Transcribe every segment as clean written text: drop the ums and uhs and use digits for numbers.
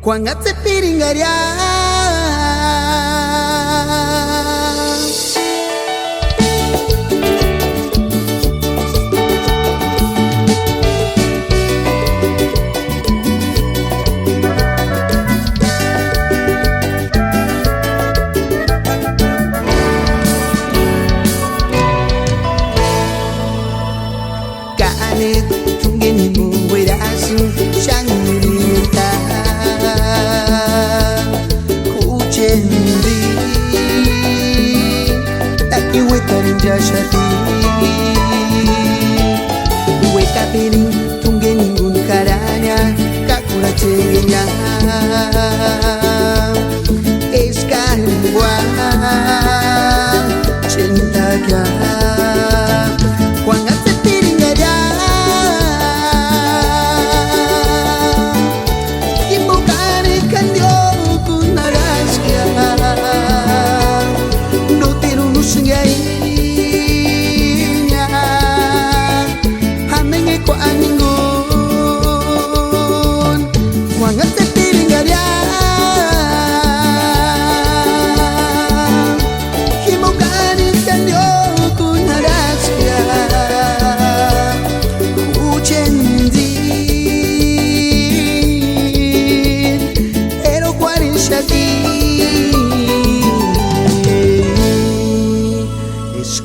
Kwanga tsepiringaria Kane tungeni mungwerasu shangirita Kuchendi Taki wetarinja shati Weka piring tungeni ngunkaranya Kakura cengenya Eskalwa Cinta kya Kwanga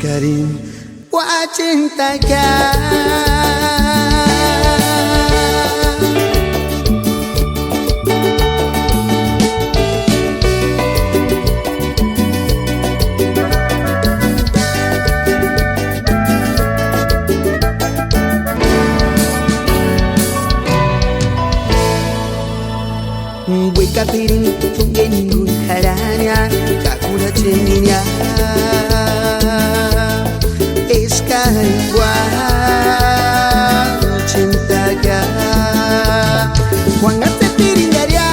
Karim wa cinta kya Weka piring tungeni ngunkaranya kakula cenginya Eskalwa cinta kya Kwanga tsepiringaria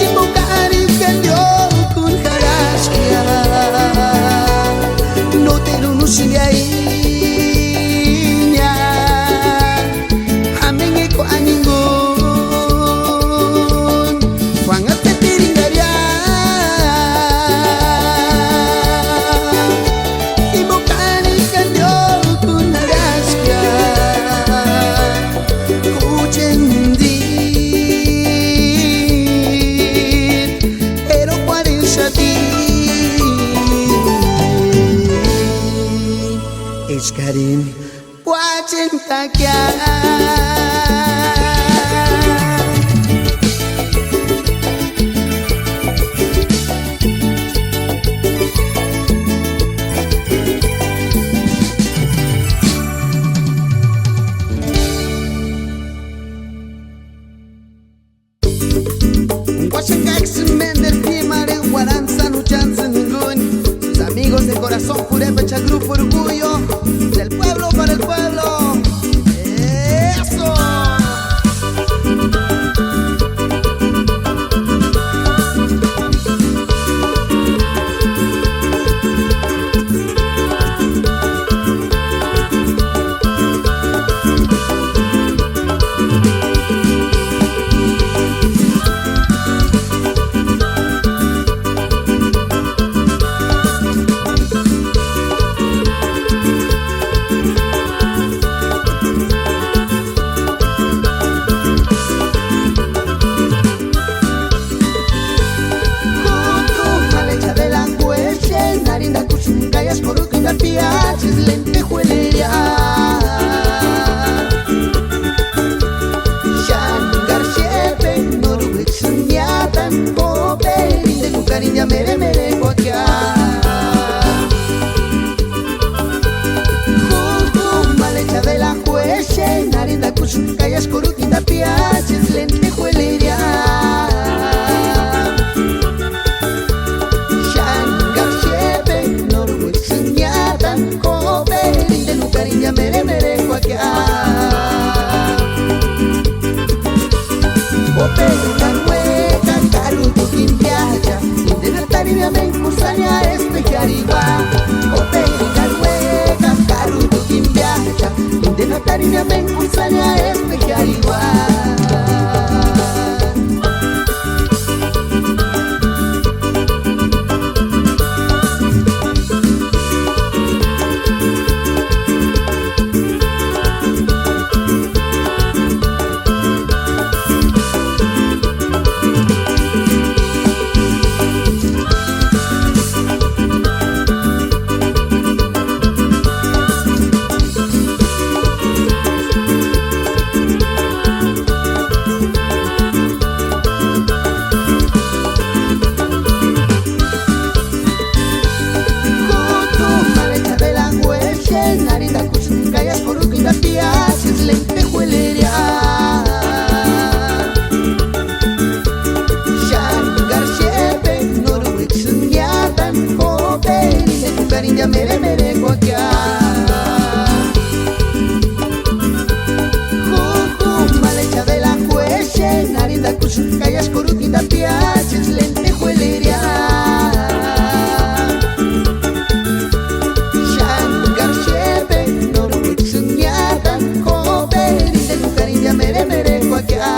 Imbukari kanyo kun karaskia No te nunusiainya Hamenge ko aningun Kwanga tsepiringaria Karim wa cinta kya Sus amigos de corazón, Purépecha Grupo Orgullo del pueblo para el pueblo. ¡Eso! Piaches lentejuelería Shangar shepe Norueg sunyatan Kope Linde lukarinya mere mere kotia Juju malecha de la jueche Narinda kushukayas korutinda piaches lentejuelería Mere mere kwakya Ope kanwe kakaru tukimpiacha Indena taribia menkusanya espejariwa Ope kanwe kakaru tukimpiacha Indena tarinya menkursanya SPG igual. Mere mere guakia Juju malecha de la jueche Narida kushun kayas kurutinda piaches lente jueleria Shan garchepe Noru witsunyatan Kobe Rinde lukarindia mere mere guakia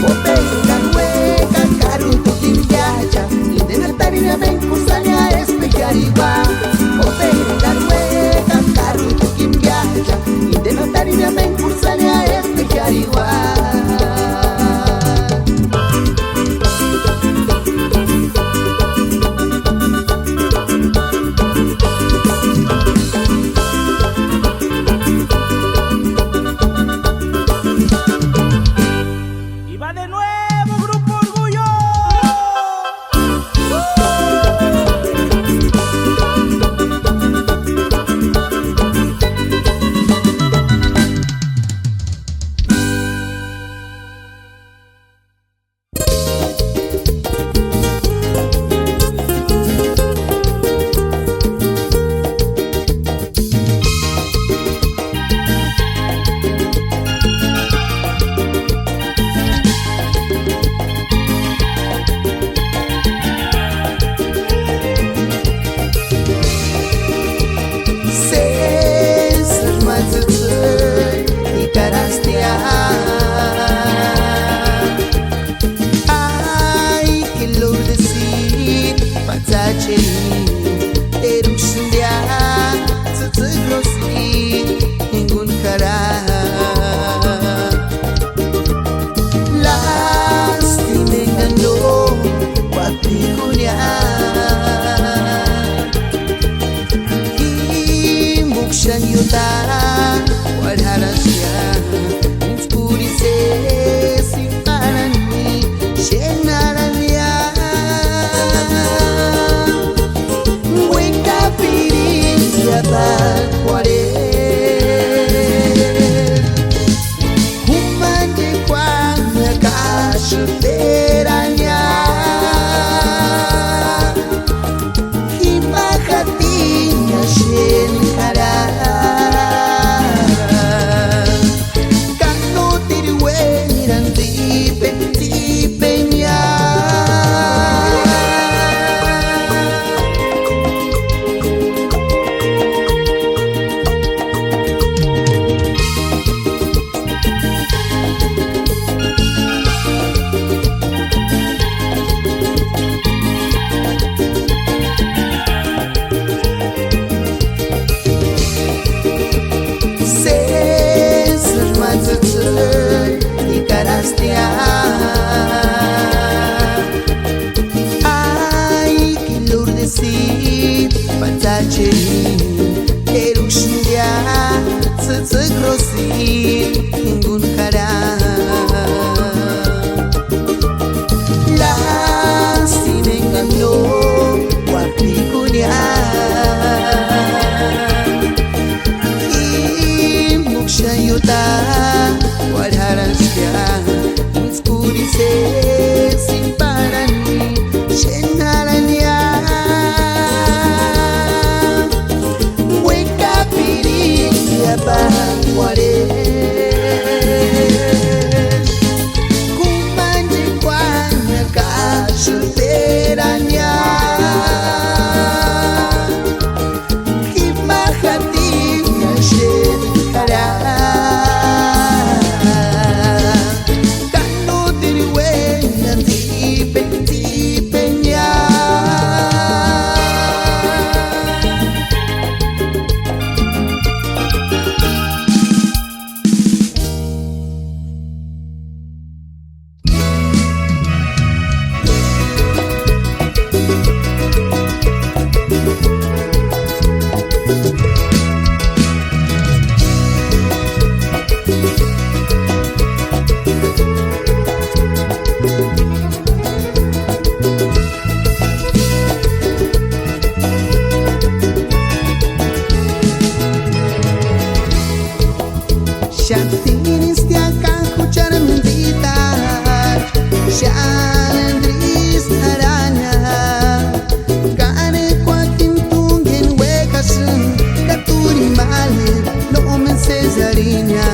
Kobe ganwe Kakaru tutimpiacha Tarinya menkursanya SPG igual. Kobe garwe kakaru tukim biaja. Indeno tarinya menkursanya SPG igual. Y va de nuevo Grupo Orgullo. Sin parar llenar Shantines te acá escuchar mentitas, Shandris araña, Gane Joaquín Tungen huecas, Gaturi male, no me cesariña.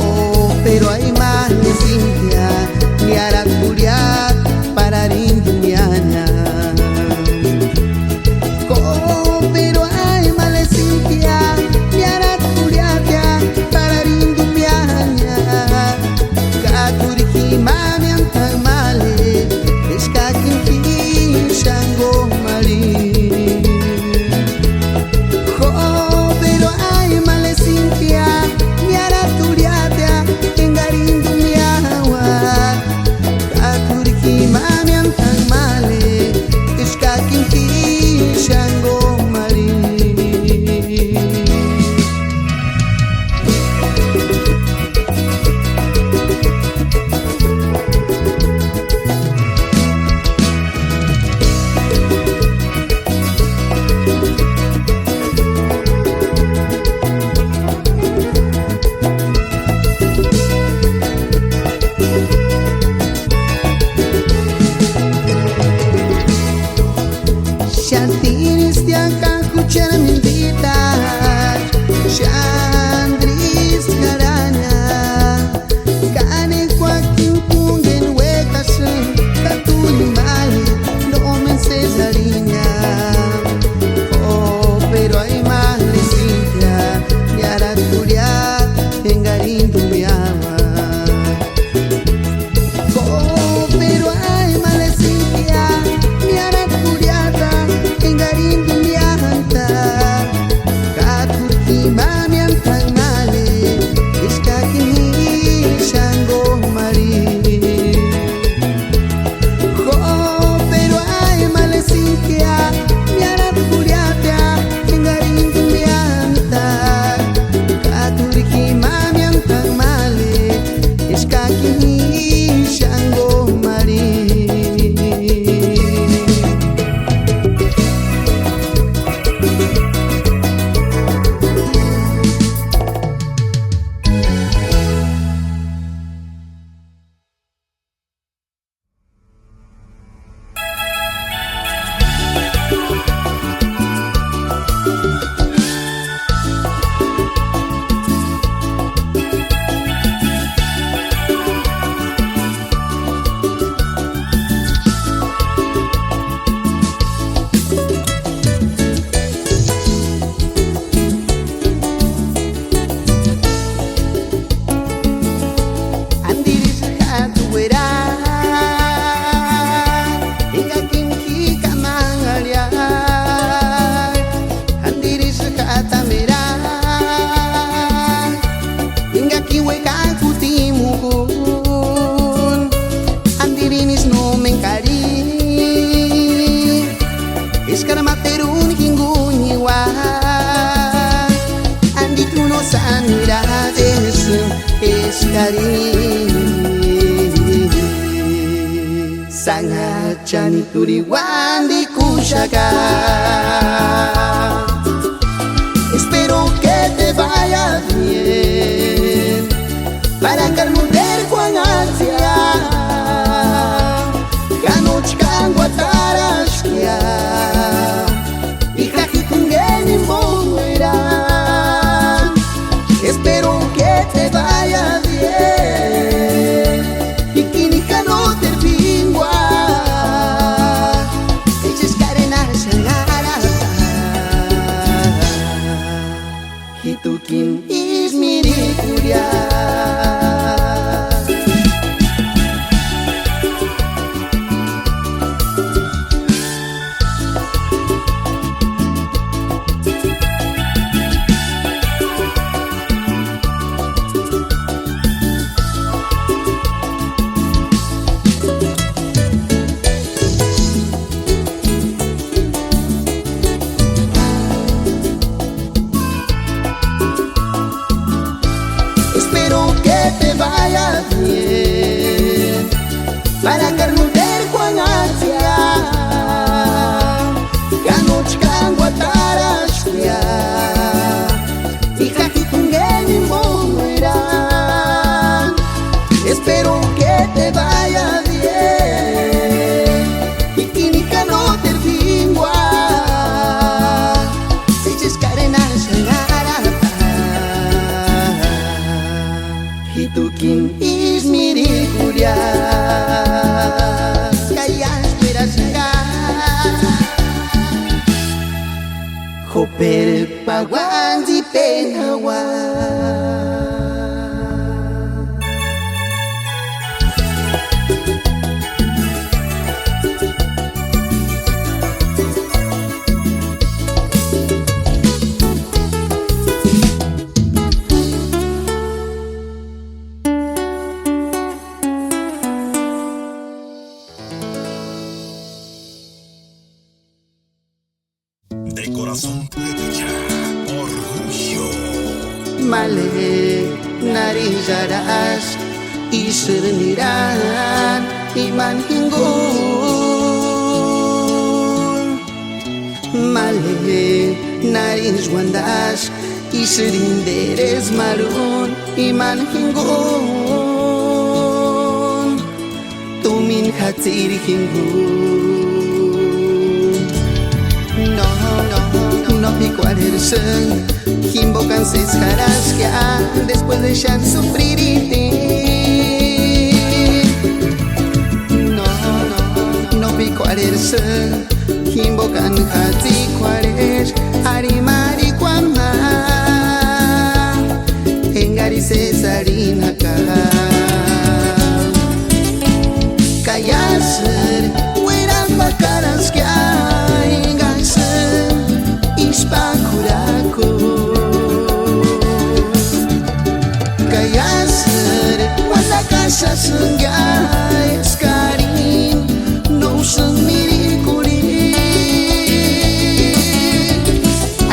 Oh, pero hay más de Cintia, ni Aracuria para Rindumiana. Oh, pero hay más de Cintia, ni Aracuria para Rindumiana. Gaturiki mami antan male, Escaquin ki shango mari. Oh, pero hay más de Cintia, ni Aracuria engarindu miawa. Gaturiki mami antan male, Escaquin ki shango mari. Shantines te acá escuchar mentitas, Shandris araña, Gane Joaquín Tungen huecas, Gaturi male, no me cesariña. Oh, pero hay más de Cintia, ni Aracuria engarindu miawa. Oh, pero hay más de Cintia, ni Aracuria engarindu mianta. Gaturki mami antan male, Escaquin shango mari. Oh, pero hay más de Cintia, ni Aracuria engarindu mianta. Gaturki mami antan male, Escaquin shango mari. Andiris hatuera, Engakin hika mangalia, Andiris hatamera, Engaki hueca kutimugun, Andirinis no mencari, Escaramaterun hinguñiwa, Andituno sanirades, Escari. Sangat cani turiwan di kushaka. Espero que te vaya bien, para carmuder Juan Asia, Ganoch Kanguatarashkia, y Jajitungeni Moira. Espero que te vaya bien, y Kinika no te pingua, Eches Karena Shangarata, Hitukin Ismirikuria. Espero tukin ismirikuria kayas pirasga hoper pawan di penawa. De corazón plebeya, orgullo. Male narizaras isirniran iman hinggul. Male nariz wandas isirinderes marun iman hinggul. Tumin hatir hinggul. No pico alersen, invocan seis caras que después de ya sufrir y no pico alersen, invocan hati cuares, arimari cuama, engari cesarina kayaser, hueran bacaras que Ispakuraku Kayaser wanda kasha sengai Skarin no senmirikuri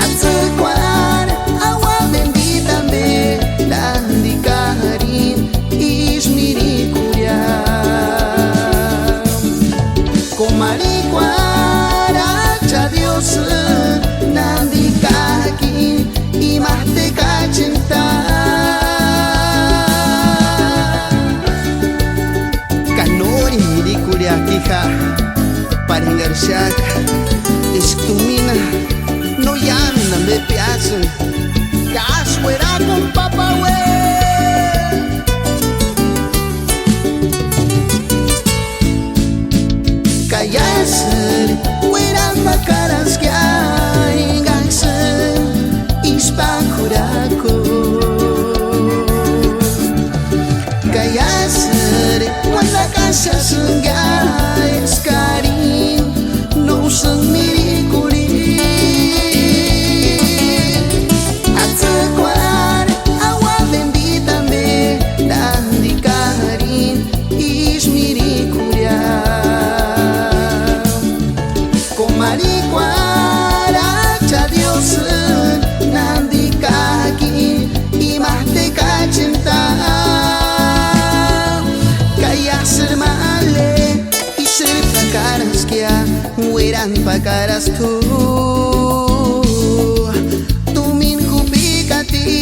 Atsekwar awa bendita me Landikarin ismirikuria Komarikwar acha Dios Nandikaki imahtika cinta Kanori di kuliah kiha Paringar syak Istumina No yan nambe piasun Kas wera con papa we Kayaser wera makaras kya Ispakuraku Kayaser wanda kasha sengai Skarin no senmirikuri Atsekwar awa bendita me Nandikarin ismirikuria Komarikwar acha Dios Nandikaki imahtika cinta Kayaser male isir pakaras kia Mueran pakaras tu Tumin kupikati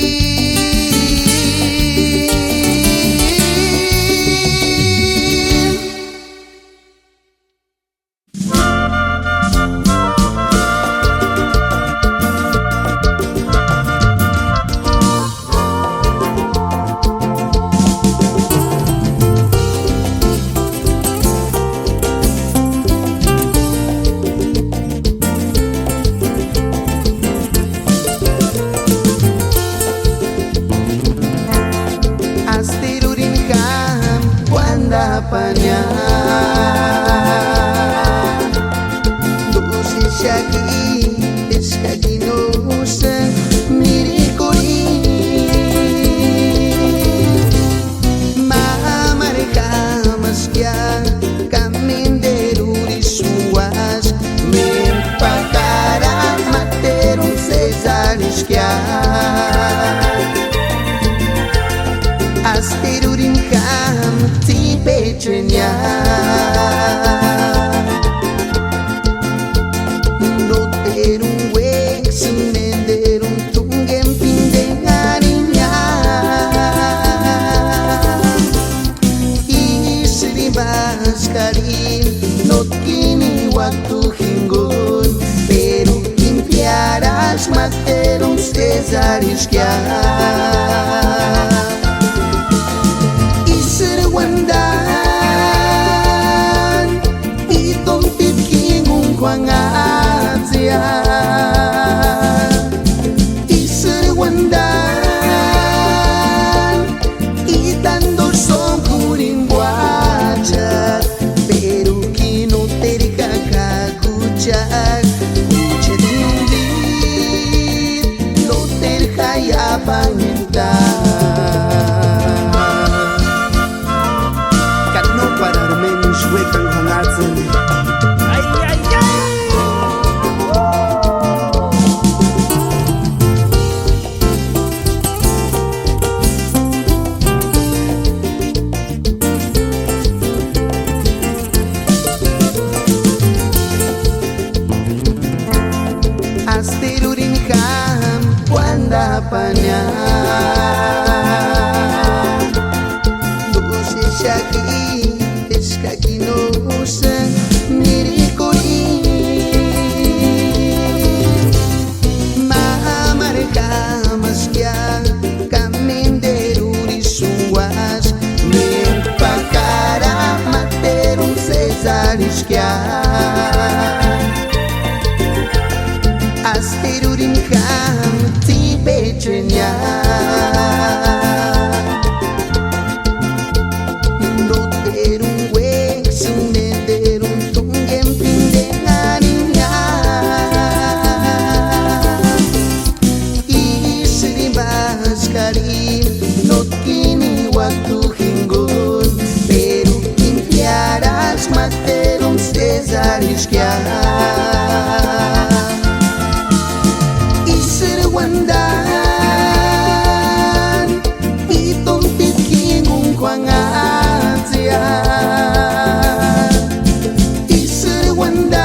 Materam cesares que há Karno para Armenisch wekan hangatzen. Ay, ay, ay. Asterurin ham wanda panya Dose shaki eskaki no usan mirikori Mamarka maskia kaminderuri sunguas Min pakara materum cesariskia Asterurin ham tibetnya Noterun wek sumenderun tungem pindenganinya Istri baskari not kini waktu hinggun Pero impiaras materum cesariskia Wandan itong tikingong kwangatya Isirwandan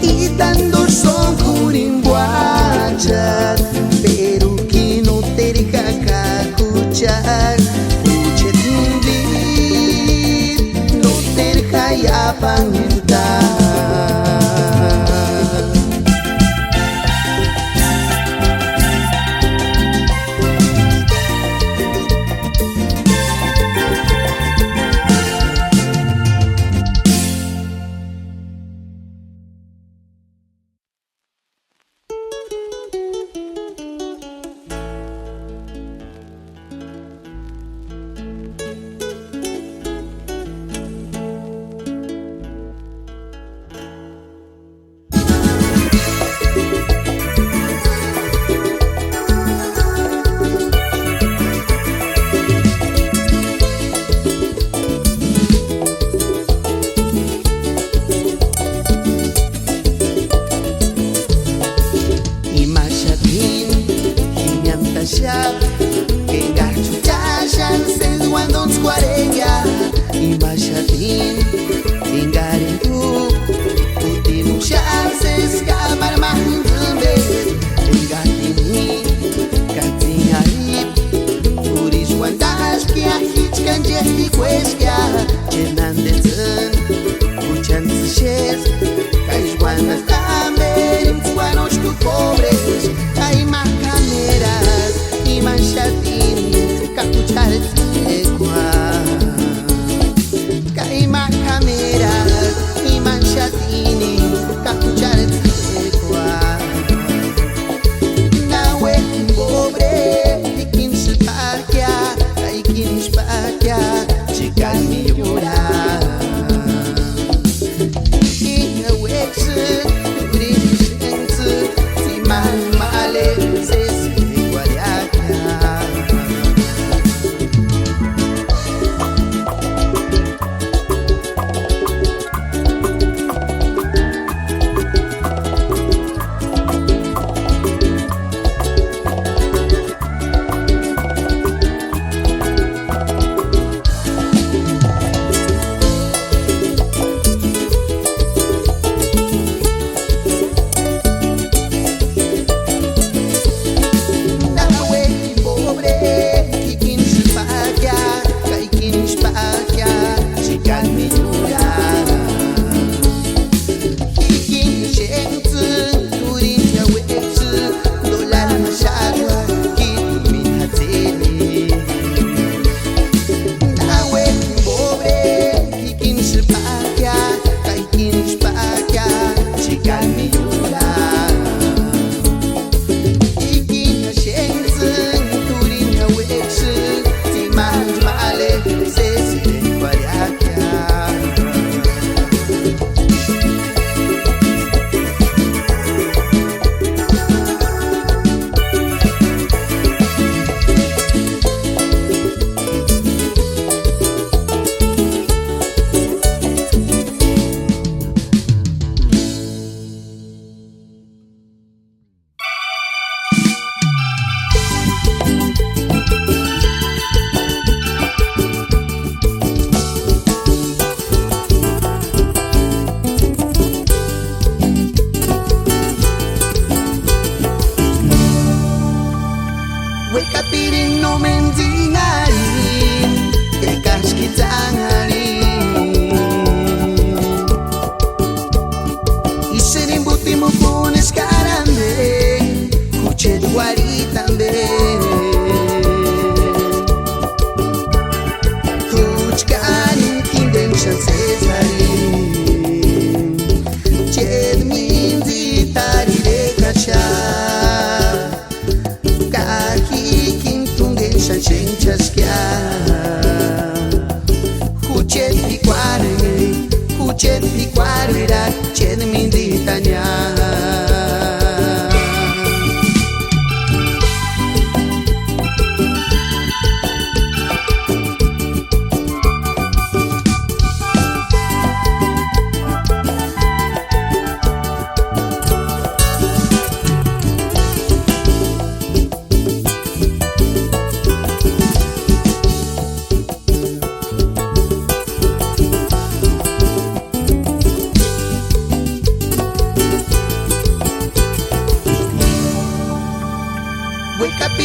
itandor son kuring buajat pero kinoteri kakakuchat Ucet nindit noter kaya pangintan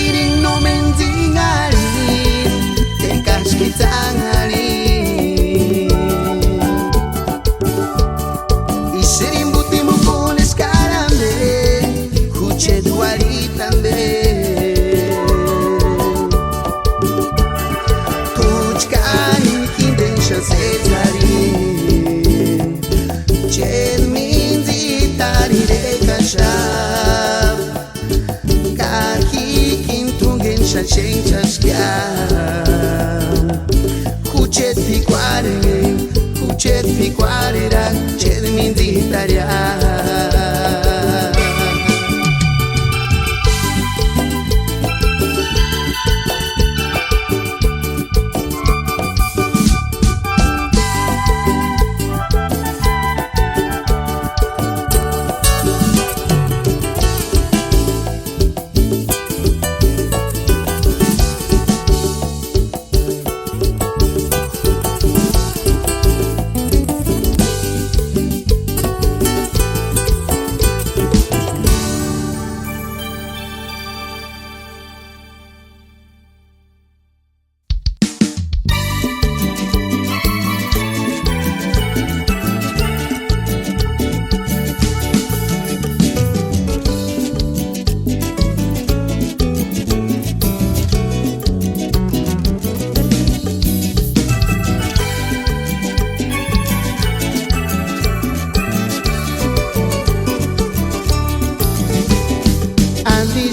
piring no menzingali te kashkitangali isirimbuti mukunes karambe huche duali tambe tuchkani kindensha sezari chen minzi tari de kashav kaki kintungen shanchen chashka huchet fikware ra chen minzi taria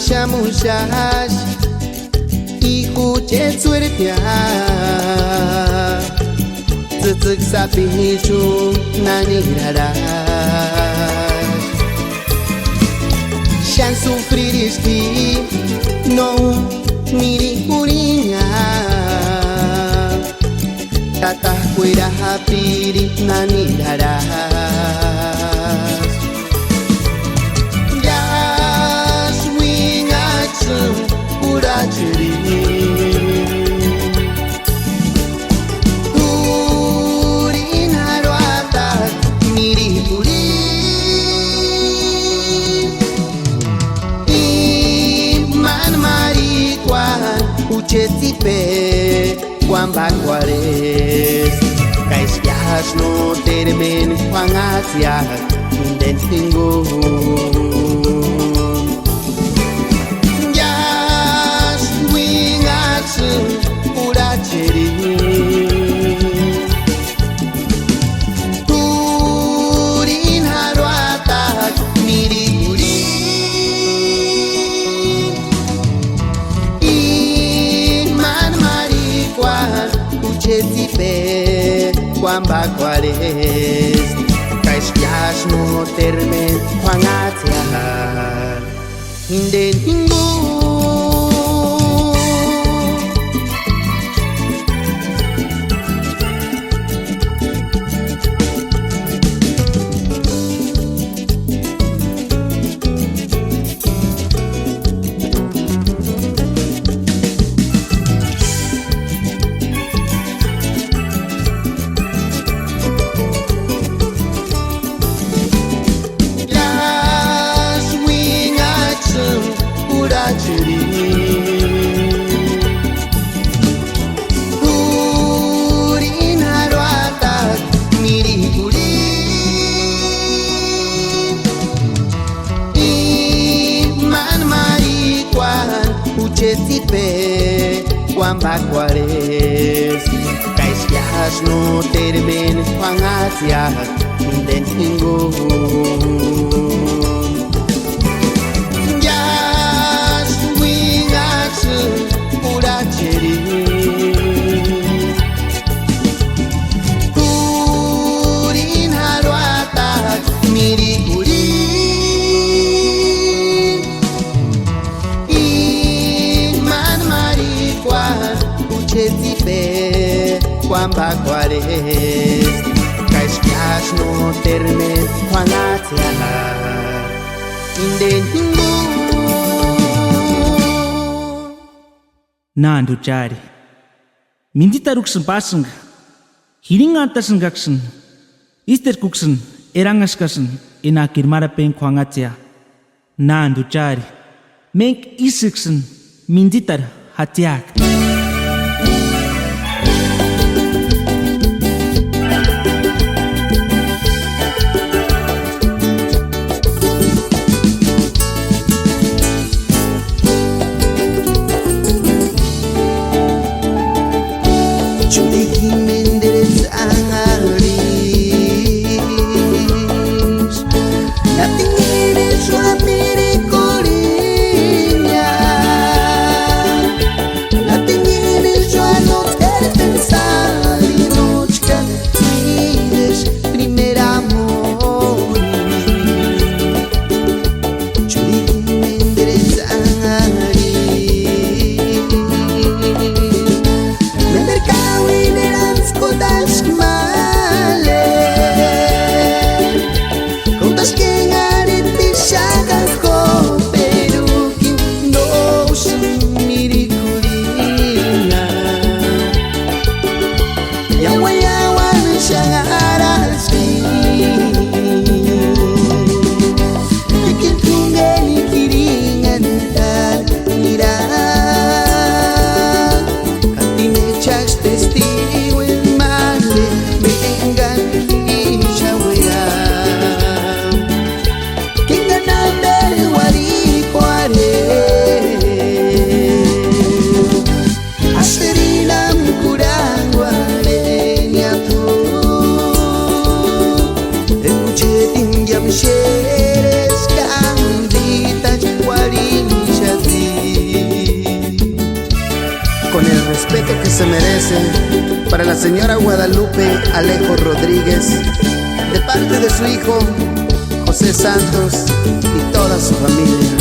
shamushash ikuche tsuerpia tsutsuk sapichu nanirarash shan sufririski no miri uriña tatah kuira hapiri nanirarash Urachiri Urin haruata miri uri Iman marikwan uchetipe Juan Bacuares Kaiskias no termen Juan Asia Dentingo Urachiri Urin haruata miri uri Iman marikwan uchetipe Juan Bacuares Kaiskias no termen Juan Atia Hinden hingu Urin haruata miri uri Iman marikwan uchetipe Juan Bacuares Kaiskias no termen Juan Asia Dentingo Urachiri Urin haruata miri uri Iman marikwan uchetipe Juan Bacuares Kaiskias no termen Juan Atia Indentingo Nando jari Mindita ruksan pasanga Hiringantasan gaksan Ister kuksan Erangaskasan Inakir marapen kwangatia Nando jari Menk isiksan minzitar hatiak. Chuli Menderes Angaris Nating iris suamiri corinya Nating iris suano terpensar y nochka Iris primer amor Chuli Menderes Angaris Con el respeto que se merece para la señora Guadalupe Alejo Rodríguez, de parte de su hijo José Santos y toda su familia.